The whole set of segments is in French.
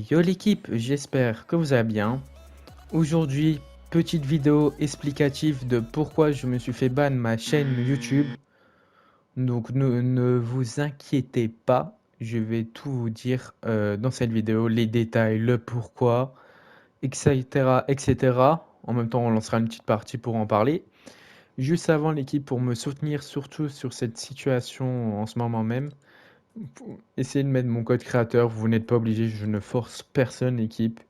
Yo l'équipe, j'espère que vous allez bien. Aujourd'hui, petite vidéo explicative de pourquoi je me suis fait ban ma chaîne YouTube. Donc ne vous inquiétez pas, je vais tout vous dire dans cette vidéo, les détails, le pourquoi, etc., etc. En même temps, on lancera une petite partie pour en parler. Juste avant l'équipe, pour me soutenir surtout sur cette situation en ce moment même, essayez de mettre mon code créateur, vous n'êtes pas obligé, je ne force personne l'équipe.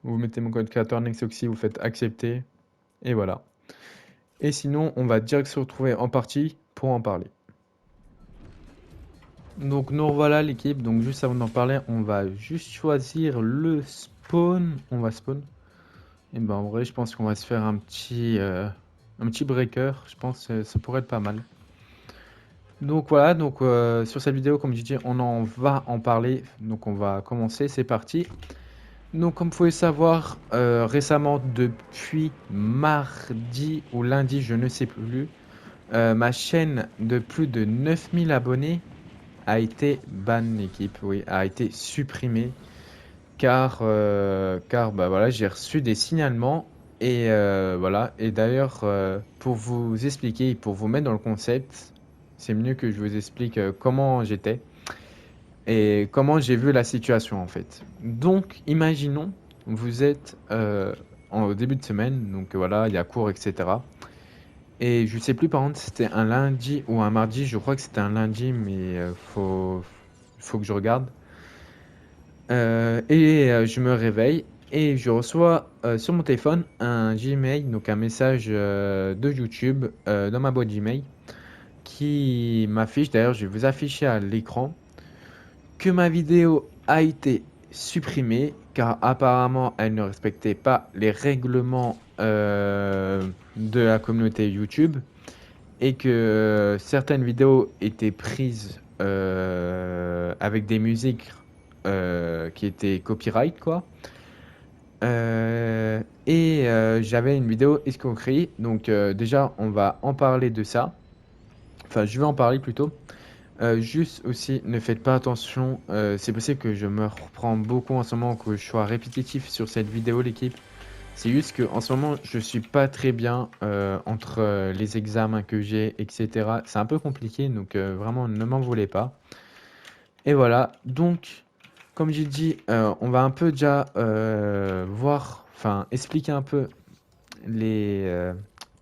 Vous mettez mon code créateur Nexoxy, vous faites accepter, et voilà. Et sinon, on va direct se retrouver en partie pour en parler. Donc nous revoilà l'équipe, donc juste avant d'en parler, on va juste choisir le spawn. On va spawn. Et ben en vrai, je pense qu'on va se faire un petit breaker, je pense que ça pourrait être pas mal. Donc voilà, donc sur cette vidéo, comme je dis, on en va en parler. Donc on va commencer, c'est parti. Donc, comme vous pouvez savoir, récemment, depuis mardi ou lundi, je ne sais plus, ma chaîne de plus de 9000 abonnés a été ban, l'équipe, oui, a été supprimée, car bah, voilà, j'ai reçu des signalements, et voilà. Et d'ailleurs, pour vous expliquer, pour vous mettre dans le concept, c'est mieux que je vous explique comment j'étais et comment j'ai vu la situation en fait. Donc, imaginons, vous êtes au début de semaine, donc voilà, il y a cours, etc. Et je sais plus par contre si c'était un lundi ou un mardi, je crois que c'était un lundi, mais faut que je regarde. Je me réveille et je reçois sur mon téléphone un Gmail, donc un message de YouTube dans ma boîte Gmail qui m'affiche, d'ailleurs je vais vous afficher à l'écran, que ma vidéo a été supprimée car apparemment elle ne respectait pas les règlements de la communauté YouTube et que certaines vidéos étaient prises avec des musiques qui étaient copyright quoi. J'avais une vidéo escroquerie, donc déjà on va en parler de ça. Enfin, je vais en parler plutôt. Juste aussi, ne faites pas attention, c'est possible que je me reprends beaucoup en ce moment, que je sois répétitif sur cette vidéo, l'équipe. C'est juste que en ce moment, je suis pas très bien entre les examens que j'ai, etc. C'est un peu compliqué, donc vraiment, ne m'en voulez pas. Et voilà, donc, comme j'ai dit, on va un peu déjà voir, enfin, expliquer un peu le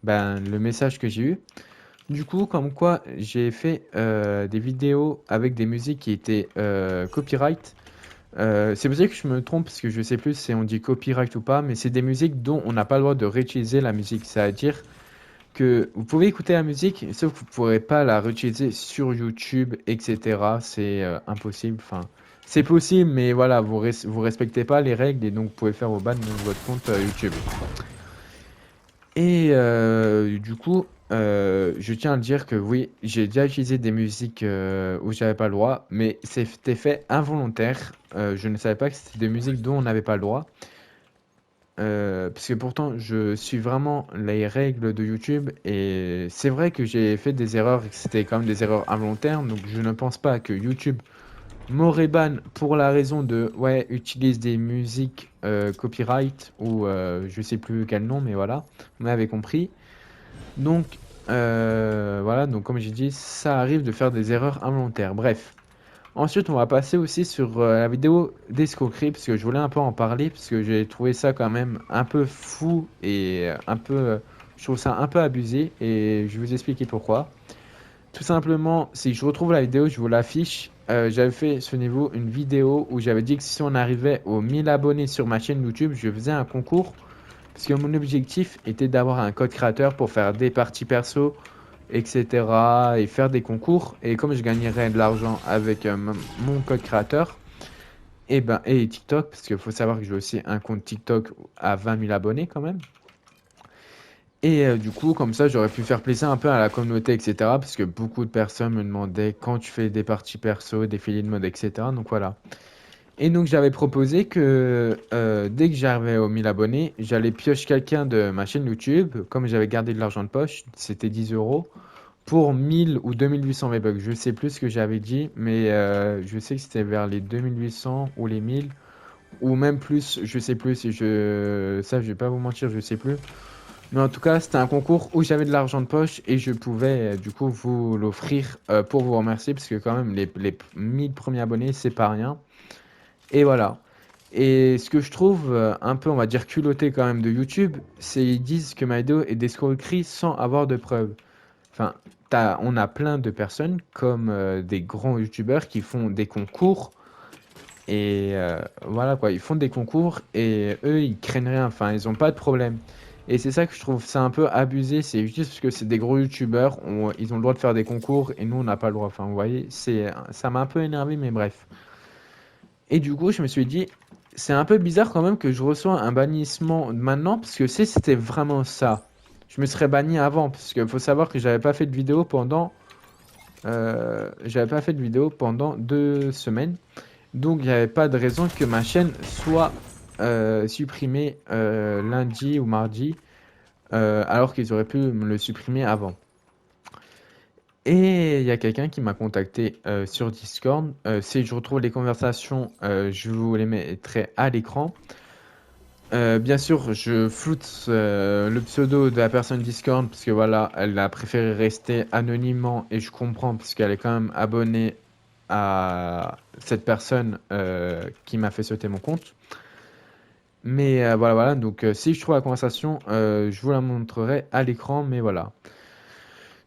message que j'ai eu. Du coup, comme quoi, j'ai fait des vidéos avec des musiques qui étaient copyright. C'est pour ça que je me trompe, parce que je sais plus si on dit copyright ou pas, mais c'est des musiques dont on n'a pas le droit de réutiliser la musique. C'est-à-dire que vous pouvez écouter la musique, sauf que vous ne pourrez pas la réutiliser sur YouTube, etc. C'est impossible. Enfin, c'est possible, mais voilà, vous respectez pas les règles et donc vous pouvez faire vos bans de votre compte YouTube. Et du coup, je tiens à dire que oui, j'ai déjà utilisé des musiques où j'avais pas le droit, mais c'était fait involontaire. Je ne savais pas que c'était des musiques dont on n'avait pas le droit. Parce que pourtant, je suis vraiment les règles de YouTube et c'est vrai que j'ai fait des erreurs et que c'était quand même des erreurs involontaires. Donc, je ne pense pas que YouTube m'aurait ban pour la raison de ouais, utilise des musiques copyright ou je sais plus quel nom, mais voilà, vous m'avez compris. Donc, voilà, donc comme j'ai dit, ça arrive de faire des erreurs involontaires. Bref. Ensuite, on va passer aussi sur la vidéo d'escroquerie, parce que je voulais un peu en parler, parce que j'ai trouvé ça quand même un peu fou et un peu, je trouve ça un peu abusé, et je vais vous expliquer pourquoi. Tout simplement, si je retrouve la vidéo, je vous l'affiche. J'avais fait ce niveau une vidéo où j'avais dit que si on arrivait aux 1000 abonnés sur ma chaîne YouTube, je faisais un concours parce que mon objectif était d'avoir un code créateur pour faire des parties perso, etc. et faire des concours. Et comme je gagnerais de l'argent avec mon code créateur, et TikTok, parce qu'il faut savoir que j'ai aussi un compte TikTok à 20 000 abonnés quand même. Et du coup, comme ça, j'aurais pu faire plaisir un peu à la communauté, etc. Parce que beaucoup de personnes me demandaient quand tu fais des parties perso, des filets de mode, etc. Donc voilà. Et donc j'avais proposé que dès que j'arrivais aux 1000 abonnés, j'allais piocher quelqu'un de ma chaîne YouTube. Comme j'avais gardé de l'argent de poche, c'était 10 euros pour 1000 ou 2800 V-Bucks. Je sais plus ce que j'avais dit, mais je sais que c'était vers les 2800 ou les 1000 ou même plus, je sais plus si ça je vais pas vous mentir, je sais plus. Mais en tout cas, c'était un concours où j'avais de l'argent de poche et je pouvais du coup vous l'offrir pour vous remercier parce que quand même les 1000 premiers abonnés, c'est pas rien. Et voilà. Et ce que je trouve un peu, on va dire, culotté quand même de YouTube, c'est ils disent que ma vidéo est d'escroquerie sans avoir de preuves. Enfin, on a plein de personnes comme des grands YouTubeurs qui font des concours et voilà quoi, ils font des concours et eux ils craignent rien, enfin ils ont pas de problème. Et c'est ça que je trouve ça un peu abusé, c'est juste parce que c'est des gros youtubeurs, ils ont le droit de faire des concours et nous on n'a pas le droit. Enfin vous voyez, ça m'a un peu énervé mais bref. Et du coup je me suis dit, c'est un peu bizarre quand même que je reçois un bannissement maintenant parce que si c'était vraiment ça, je me serais banni avant parce qu'il faut savoir que j'avais pas fait de vidéo pendant 2 semaines. Donc, il n'y avait pas de raison que ma chaîne soit supprimée lundi ou mardi, alors qu'ils auraient pu me le supprimer avant. Et il y a quelqu'un qui m'a contacté sur Discord. Si je retrouve les conversations, je vous les mettrai à l'écran. Bien sûr, je floute le pseudo de la personne Discord parce que voilà, elle a préféré rester anonymement et je comprends parce qu'elle est quand même abonnée à cette personne qui m'a fait sauter mon compte. Mais voilà, voilà. Donc, si je trouve la conversation, je vous la montrerai à l'écran. Mais voilà.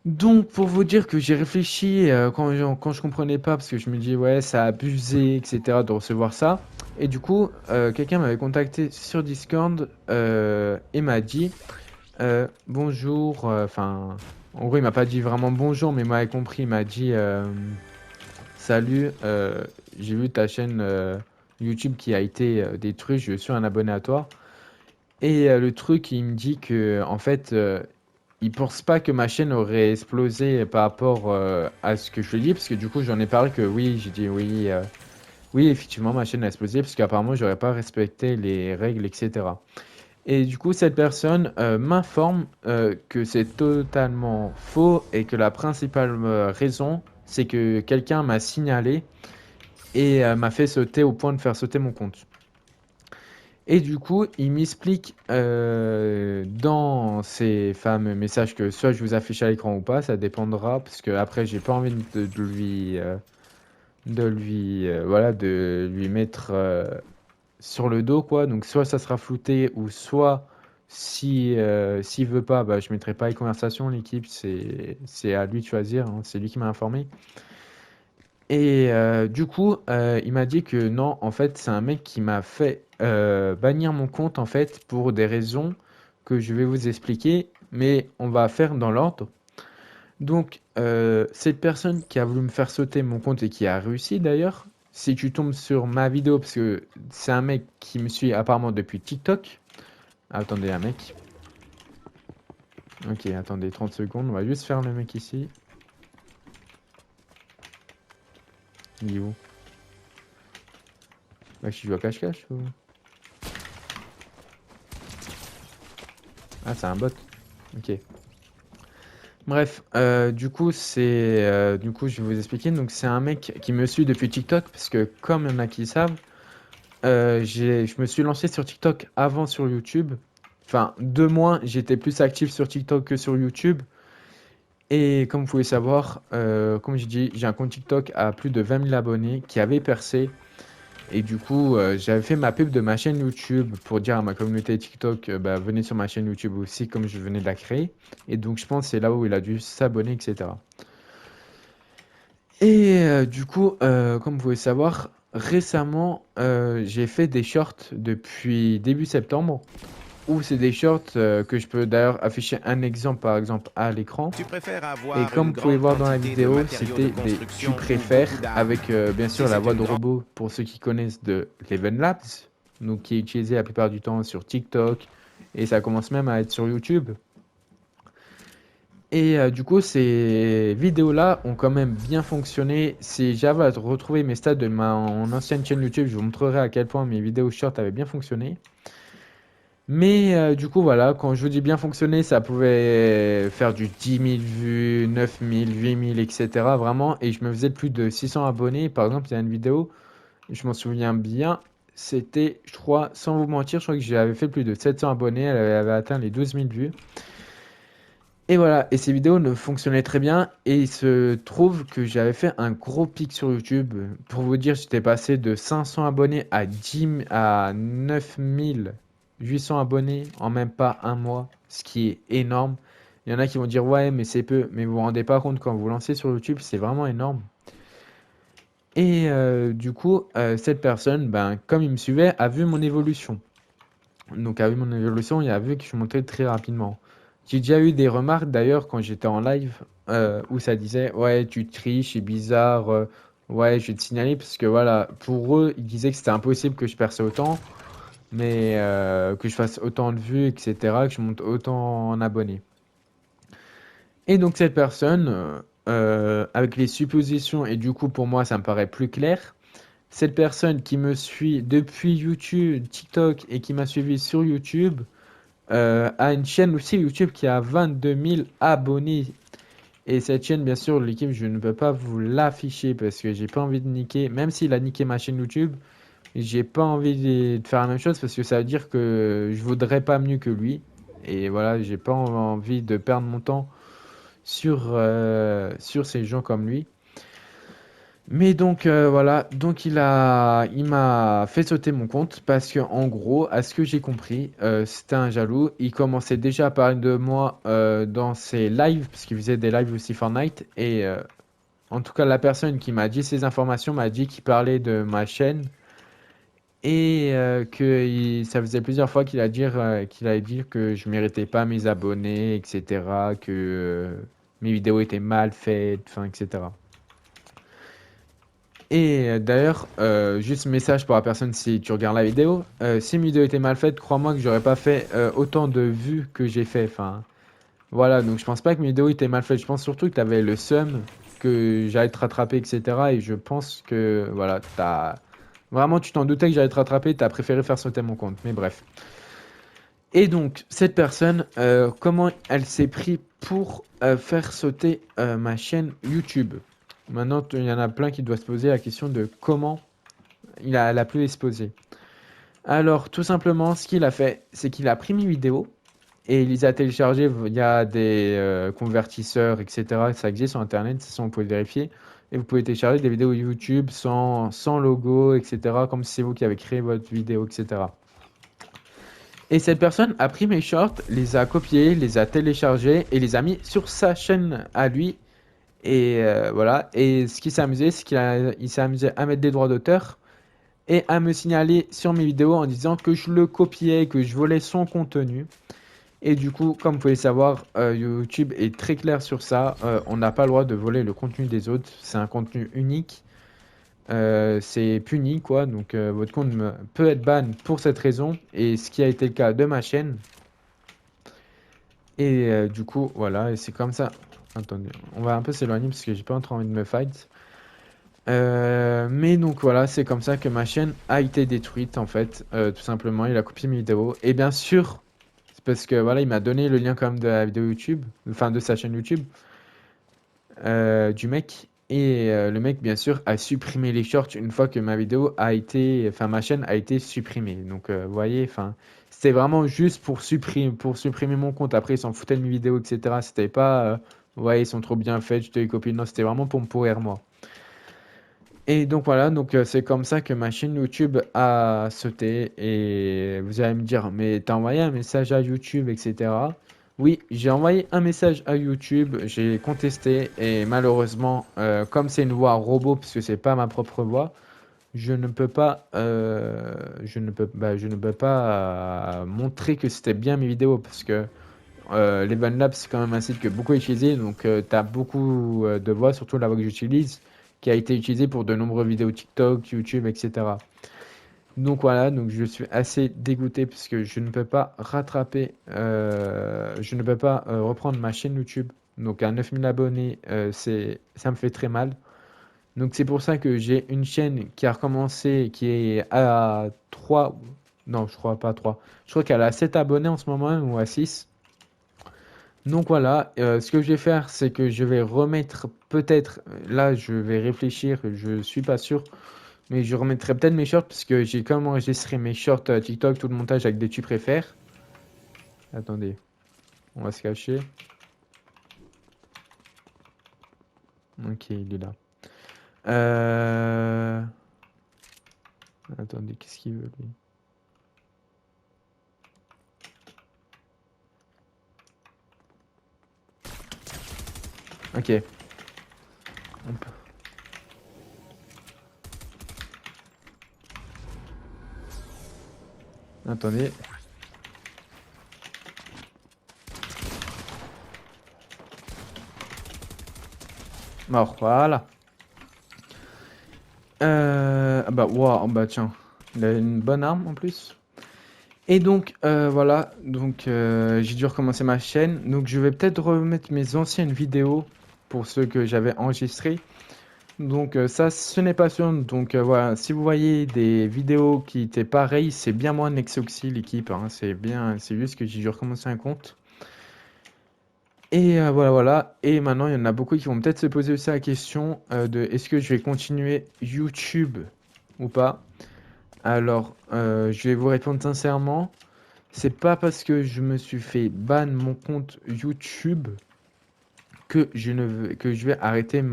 Donc, pour vous dire que j'ai réfléchi quand je comprenais pas, parce que je me dis, ouais, ça a abusé, etc., de recevoir ça. Et du coup, quelqu'un m'avait contacté sur Discord et m'a dit, bonjour. Enfin, en gros, il m'a pas dit vraiment bonjour, mais il m'avait compris. Il m'a dit, salut, j'ai vu ta chaîne YouTube qui a été détruite. Je suis un abonné à toi. Et le truc, il me dit que en fait, il pense pas que ma chaîne aurait explosé par rapport à ce que je lui dis, parce que du coup, j'en ai parlé que oui, j'ai dit oui, oui, effectivement, ma chaîne a explosé, parce qu'apparemment, j'aurais pas respecté les règles, etc. Et du coup, cette personne m'informe que c'est totalement faux et que la principale raison, c'est que quelqu'un m'a signalé et m'a fait sauter au point de faire sauter mon compte. Et du coup, il m'explique dans ces fameux messages que soit je vous affiche à l'écran ou pas, ça dépendra, parce que après j'ai pas envie de lui mettre sur le dos quoi. Donc soit ça sera flouté ou soit si s'il veut pas, bah je mettrai pas les conversations. L'équipe c'est à lui de choisir, hein, c'est lui qui m'a informé. Et du coup, il m'a dit que non, en fait, c'est un mec qui m'a fait bannir mon compte en fait pour des raisons que je vais vous expliquer, mais on va faire dans l'ordre. Donc, cette personne qui a voulu me faire sauter mon compte et qui a réussi d'ailleurs, si tu tombes sur ma vidéo, parce que c'est un mec qui me suit apparemment depuis TikTok. Attendez, un mec. Ok, attendez 30 secondes, on va juste faire le mec ici. Il est où? Bah, je joue à cache-cache ou... Ah, c'est un bot. Ok. Bref, du coup, je vais vous expliquer. Donc, c'est un mec qui me suit depuis TikTok, parce que comme il y en a qui savent, je me suis lancé sur TikTok avant sur YouTube. Enfin, 2 mois, j'étais plus actif sur TikTok que sur YouTube. Et comme vous pouvez savoir, comme je dis, j'ai un compte TikTok à plus de 20 000 abonnés qui avait percé. Et du coup, j'avais fait ma pub de ma chaîne YouTube pour dire à ma communauté TikTok, bah, venez sur ma chaîne YouTube aussi, comme je venais de la créer. Et donc, je pense que c'est là où il a dû s'abonner, etc. Et du coup, comme vous pouvez savoir, récemment, j'ai fait des shorts depuis début septembre, où c'est des shorts que je peux d'ailleurs afficher un exemple, par exemple, à l'écran. Tu préfères Et avoir comme une vous pouvez grande voir dans la quantité de vidéo, matériaux de c'était des tu construction ou préfères beaucoup d'armes? avec bien Si sûr la c'est voix une de grande... robot pour ceux qui connaissent de Eleven Labs, donc qui est utilisé la plupart du temps sur TikTok et ça commence même à être sur YouTube. Et du coup, ces vidéos-là ont quand même bien fonctionné. Si j'avais à retrouver mes stats de mon ancienne chaîne YouTube, je vous montrerai à quel point mes vidéos short avaient bien fonctionné. Mais du coup, voilà, quand je vous dis bien fonctionner, ça pouvait faire du 10 000 vues, 9 000, 8 000, etc. Vraiment, et je me faisais plus de 600 abonnés. Par exemple, il y a une vidéo, je m'en souviens bien, c'était, je crois, sans vous mentir, je crois que j'avais fait plus de 700 abonnés, elle avait atteint les 12 000 vues. Et voilà, et ces vidéos ne fonctionnaient très bien, et il se trouve que j'avais fait un gros pic sur YouTube. Pour vous dire, j'étais passé de 500 abonnés à 9 800 abonnés en même pas un mois, ce qui est énorme. Il y en a qui vont dire, ouais, mais c'est peu, mais vous vous rendez pas compte quand vous lancez sur YouTube, c'est vraiment énorme. Et du coup, cette personne, ben, comme il me suivait, a vu mon évolution. Donc, a vu mon évolution, il a vu que je montais très rapidement. J'ai déjà eu des remarques d'ailleurs quand j'étais en live où ça disait ouais, tu triches, c'est bizarre, ouais, je vais te signaler parce que voilà, pour eux, ils disaient que c'était impossible que je perce autant, mais que je fasse autant de vues, etc., que je monte autant en abonnés. Et donc, cette personne, avec les suppositions, et du coup, pour moi, ça me paraît plus clair. Cette personne qui me suit depuis YouTube, TikTok et qui m'a suivi sur YouTube a une chaîne aussi YouTube qui a 22 000 abonnés. Et cette chaîne, bien sûr, l'équipe, je ne peux pas vous l'afficher parce que j'ai pas envie de niquer, même s'il a niqué ma chaîne YouTube, j'ai pas envie de faire la même chose parce que ça veut dire que je voudrais pas mieux que lui. Et voilà, j'ai pas envie de perdre mon temps sur ces gens comme lui. Mais donc voilà, donc il m'a fait sauter mon compte parce que en gros, à ce que j'ai compris, c'était un jaloux. Il commençait déjà à parler de moi dans ses lives parce qu'il faisait des lives aussi Fortnite. Et en tout cas, la personne qui m'a dit ces informations m'a dit qu'il parlait de ma chaîne et que ça faisait plusieurs fois qu'il allait dire que je méritais pas mes abonnés, etc. Que mes vidéos étaient mal faites, enfin, etc. Et d'ailleurs, juste message pour la personne si tu regardes la vidéo, si mes vidéos étaient mal faites, crois-moi que j'aurais pas fait autant de vues que j'ai fait. Enfin, voilà, donc je pense pas que mes vidéos étaient mal faites. Je pense surtout que tu avais le seum que j'allais te rattraper, etc. Et je pense que, voilà, t'as... Vraiment, tu t'en doutais que j'allais te rattraper, t'as préféré faire sauter mon compte. Mais bref. Et donc, cette personne, comment elle s'est pris pour faire sauter ma chaîne YouTube? Maintenant, il y en a plein qui doivent se poser la question de comment elle a pu exploser. Alors, tout simplement, ce qu'il a fait, c'est qu'il a pris mes vidéos et il les a téléchargées via des convertisseurs, etc. Ça existe sur Internet, de toute façon, vous pouvez vérifier. Et vous pouvez télécharger des vidéos YouTube sans logo, etc. Comme si c'est vous qui avez créé votre vidéo, etc. Et cette personne a pris mes shorts, les a copiés, les a téléchargés et les a mis sur sa chaîne à lui. Et voilà. Et ce qui s'est amusé, c'est il s'est amusé à mettre des droits d'auteur et à me signaler sur mes vidéos en disant que je le copiais, que je volais son contenu. Et du coup, comme vous pouvez le savoir, YouTube est très clair sur ça. On n'a pas le droit de voler le contenu des autres. C'est un contenu unique. C'est puni, quoi. Donc, votre compte peut être ban pour cette raison. Et ce qui a été le cas de ma chaîne. Et du coup, voilà. Et c'est comme ça. Attendez, on va un peu s'éloigner parce que j'ai pas trop envie de me fight. Mais donc voilà, c'est comme ça que ma chaîne a été détruite en fait, tout simplement. Il a copié mes vidéos. Et bien sûr, c'est parce que voilà, il m'a donné le lien quand même de la vidéo YouTube, enfin de sa chaîne YouTube, du mec. Et le mec, bien sûr, a supprimé les shorts une fois que ma vidéo a été, enfin ma chaîne a été supprimée. Donc vous voyez, enfin, c'était vraiment juste pour supprimer mon compte. Après, ils s'en foutaient de mes vidéos, etc. C'était pas, ouais, ils sont trop bien faits, je te les copie. Non, c'était vraiment pour me pourrir moi. Et donc voilà, donc c'est comme ça que ma chaîne YouTube a sauté. Et vous allez me dire, mais t'as envoyé un message à YouTube, etc. Oui, j'ai envoyé un message à YouTube, j'ai contesté et malheureusement, comme c'est une voix robot, puisque c'est pas ma propre voix, je ne peux pas montrer que c'était bien mes vidéos parce que Level Lab, c'est quand même un site que beaucoup utilisé, donc tu as beaucoup de voix, surtout la voix que j'utilise, qui a été utilisée pour de nombreuses vidéos TikTok, YouTube, etc. Donc voilà, donc je suis assez dégoûté parce que je ne peux pas je ne peux pas reprendre ma chaîne YouTube. Donc à 9000 abonnés, ça me fait très mal. Donc c'est pour ça que j'ai une chaîne qui a recommencé, qui est à 3, non je crois pas 3, je crois qu'elle a 7 abonnés en ce moment ou à 6. Donc voilà, ce que je vais faire, c'est que je vais remettre peut-être, là je vais réfléchir, je suis pas sûr, Mais je remettrai peut-être mes shorts parce que j'ai quand même enregistré mes shorts TikTok, tout le montage avec des tu préfères. Attendez, on va se cacher. Ok, il est là. Attendez, qu'est-ce qu'il veut lui? Ok. Hop. Attendez. Mort, voilà. Ah bah, wow, bah tiens. Il a une bonne arme en plus. Et donc, voilà. Donc, j'ai dû recommencer ma chaîne. Donc, je vais peut-être remettre mes anciennes vidéos pour ceux que j'avais enregistrés. Donc, ça, ce n'est pas sûr. Donc, voilà. Si vous voyez des vidéos qui étaient pareilles, c'est bien moi, Nexoxy, l'équipe. Hein, c'est bien. C'est juste que j'ai dû recommencer un compte. Et voilà, voilà. Et maintenant, il y en a beaucoup qui vont peut-être se poser aussi la question de est-ce que je vais continuer YouTube ou pas? Alors, je vais vous répondre sincèrement. C'est pas parce que je me suis fait ban mon compte YouTube que je vais arrêter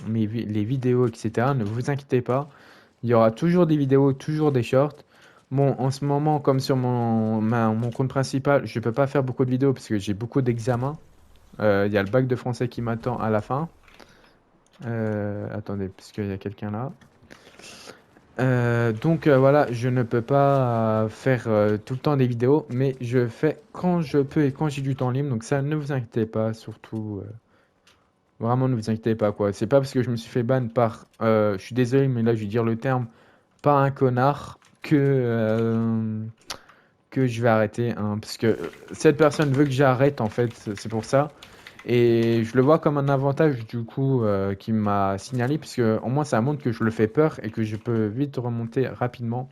les vidéos, etc. Ne vous inquiétez pas. Il y aura toujours des vidéos, toujours des shorts. Bon, en ce moment, comme sur mon compte principal, je peux pas faire beaucoup de vidéos parce que j'ai beaucoup d'examens. Il y a le bac de français qui m'attend à la fin. Attendez, puisqu'il y a quelqu'un là. Donc voilà, je ne peux pas faire tout le temps des vidéos, mais je fais quand je peux et quand j'ai du temps libre. Donc ça, ne vous inquiétez pas, surtout. Vraiment, ne vous inquiétez pas, quoi. C'est pas parce que je me suis fait ban par. Je suis désolé, mais là, je vais dire le terme, pas un connard, que je vais arrêter. Hein, parce que cette personne veut que j'arrête, en fait, c'est pour ça. Et je le vois comme un avantage du coup qui m'a signalé puisque au moins ça montre que je le fais peur et que je peux vite remonter rapidement.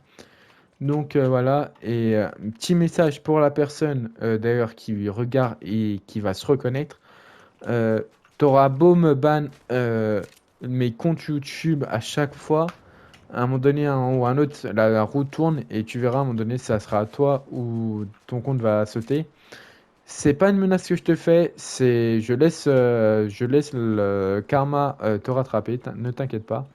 Donc voilà, et un petit message pour la personne d'ailleurs qui regarde et qui va se reconnaître. T'auras beau me ban mes comptes YouTube à chaque fois, à un moment donné ou un autre, la roue tourne et tu verras à un moment donné ça sera à toi ou ton compte va sauter. C'est pas une menace que je te fais, c'est je laisse le karma te rattraper, ne t'inquiète pas.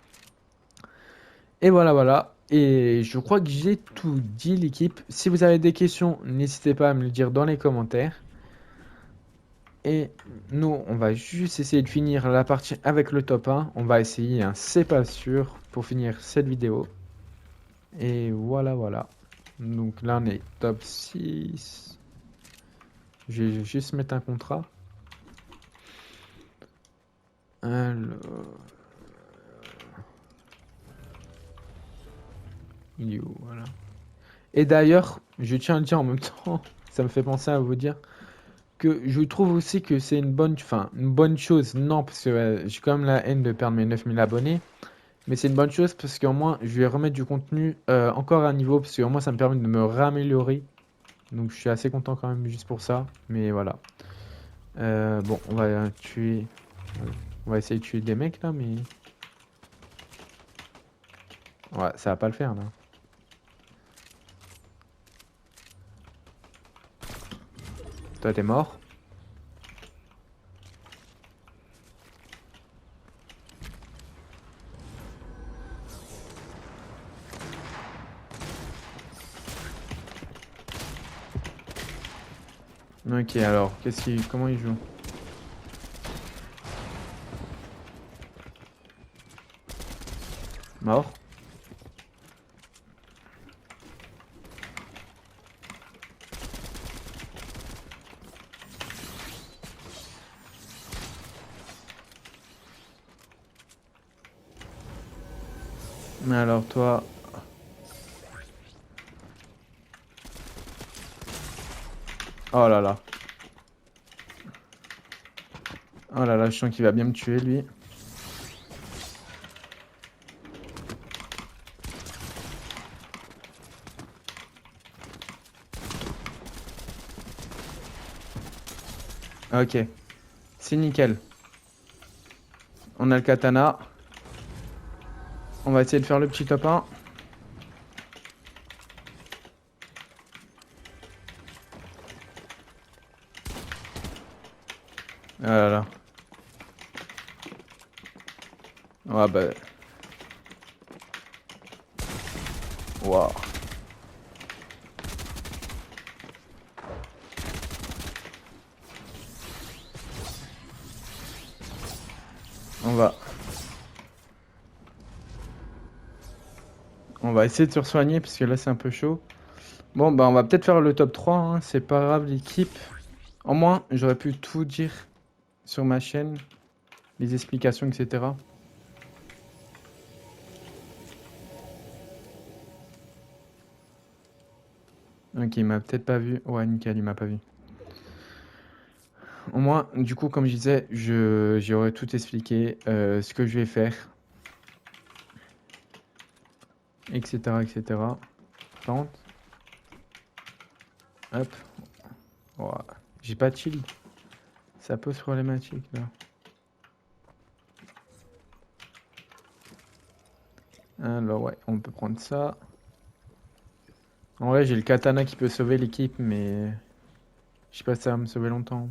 Et voilà, voilà. Et je crois que j'ai tout dit, l'équipe. Si vous avez des questions, n'hésitez pas à me le dire dans les commentaires. Et nous, on va juste essayer de finir la partie avec le top 1. On va essayer un c'est pas sûr pour finir cette vidéo. Et voilà, voilà. Donc là, on est top 6. Je vais juste mettre un contrat. Alors, il est où? Voilà. Et d'ailleurs, je tiens à le dire en même temps, ça me fait penser à vous dire que je trouve aussi que c'est une bonne chose. Non, parce que j'ai quand même la haine de perdre mes 9000 abonnés. Mais c'est une bonne chose parce qu'au moins, je vais remettre du contenu encore à un niveau. Parce qu'au moins, ça me permet de me réaméliorer. Donc, je suis assez content quand même juste pour ça. Mais voilà. Bon, on va tuer. On va essayer de tuer des mecs là, mais. Ouais, ça va pas le faire là. Toi, t'es mort. Ok, alors, comment il joue? Mort. Mais alors, toi. Oh là là. Oh là là, je sens qu'il va bien me tuer lui. Ok, c'est nickel. On a le katana. On va essayer de faire le petit top 1. Ah là là. Ah bah. Waouh. On va essayer de se soigner parce que là c'est un peu chaud. Bon bah on va peut-être faire le top 3, hein. C'est pas grave l'équipe. Au moins j'aurais pu tout dire sur ma chaîne, les explications, etc. Ok, il m'a peut-être pas vu. Ouais, nickel, il m'a pas vu. Au moins, du coup, comme je disais, j'aurais tout expliqué, ce que je vais faire, etc., etc. Tente. Hop. Ouah. J'ai pas de shield. Ça pose problématique, là. Alors, ouais, on peut prendre ça. En vrai, j'ai le katana qui peut sauver l'équipe, mais je sais pas si ça va me sauver longtemps.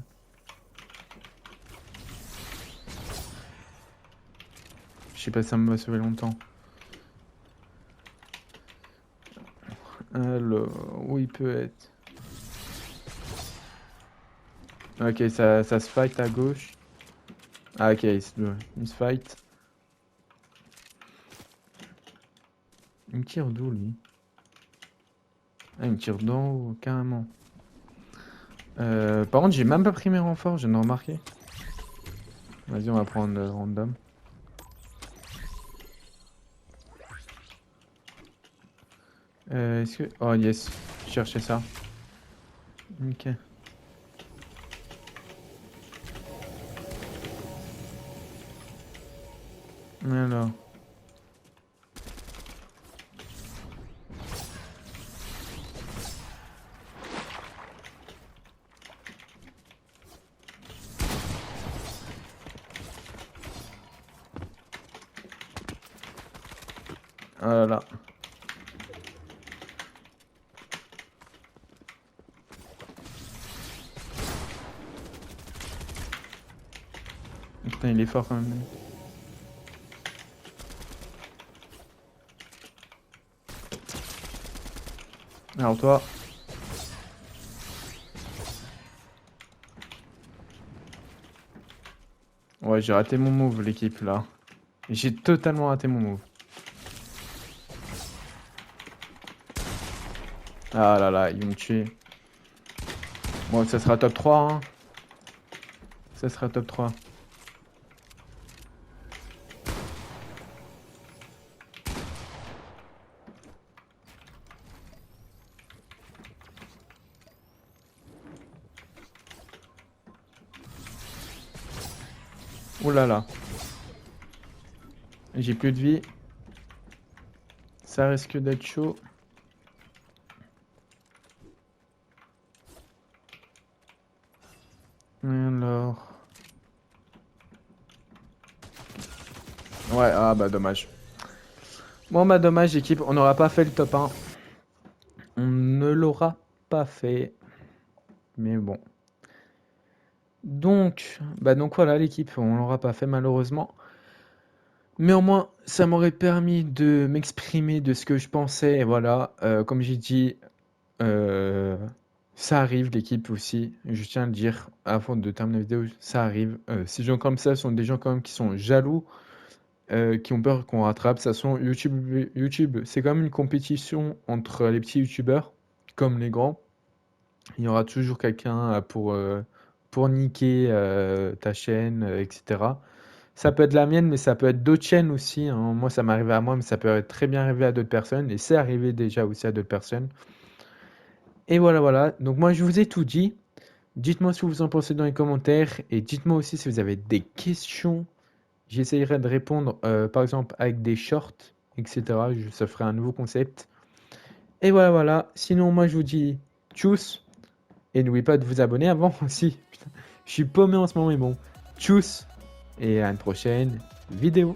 Je sais pas si ça me va sauver longtemps. Alors, où il peut être? Ok, ça se fight à gauche. Ah, ok, il se fight. Il me tire d'où, lui? Ah, il me tire d'en haut, carrément. Par contre, j'ai même pas pris mes renforts, je viens de remarquer. Vas-y, on va prendre random. Est-ce que... Oh, yes, je cherchais ça. Ok. Alors... Oh là là. Putain, il est fort quand même. Alors toi... Ouais, j'ai raté mon move, l'équipe, là. J'ai totalement raté mon move. Ah là là, il va me tuer. Bon, ça sera top 3, hein. Ça sera top 3. Ouh là là. J'ai plus de vie. Ça risque d'être chaud. Alors... Ouais, ah bah dommage. Bon bah dommage équipe, on n'aura pas fait le top 1. On ne l'aura pas fait. Mais bon. Donc voilà l'équipe, on l'aura pas fait malheureusement. Mais au moins, ça m'aurait permis de m'exprimer de ce que je pensais. Et voilà, comme j'ai dit, euh, ça arrive l'équipe aussi. Je tiens à le dire avant de terminer la vidéo, ça arrive. Ces gens comme ça sont des gens quand même qui sont jaloux, qui ont peur qu'on rattrape. Ça sont YouTube, c'est quand même une compétition entre les petits YouTubeurs comme les grands. Il y aura toujours quelqu'un pour niquer ta chaîne, etc. Ça peut être la mienne, mais ça peut être d'autres chaînes aussi, hein. Moi, ça m'est arrivé à moi, mais ça peut être très bien arrivé à d'autres personnes. Et c'est arrivé déjà aussi à d'autres personnes. Et voilà, voilà. Donc moi, je vous ai tout dit. Dites-moi ce que vous en pensez dans les commentaires. Et dites-moi aussi si vous avez des questions. J'essayerai de répondre, par exemple, avec des shorts, etc. Ça ferait un nouveau concept. Et voilà, voilà. Sinon, moi, je vous dis tchuss. Et n'oubliez pas de vous abonner avant aussi. Putain, je suis paumé en ce moment, mais bon. Tchuss. Et à une prochaine vidéo.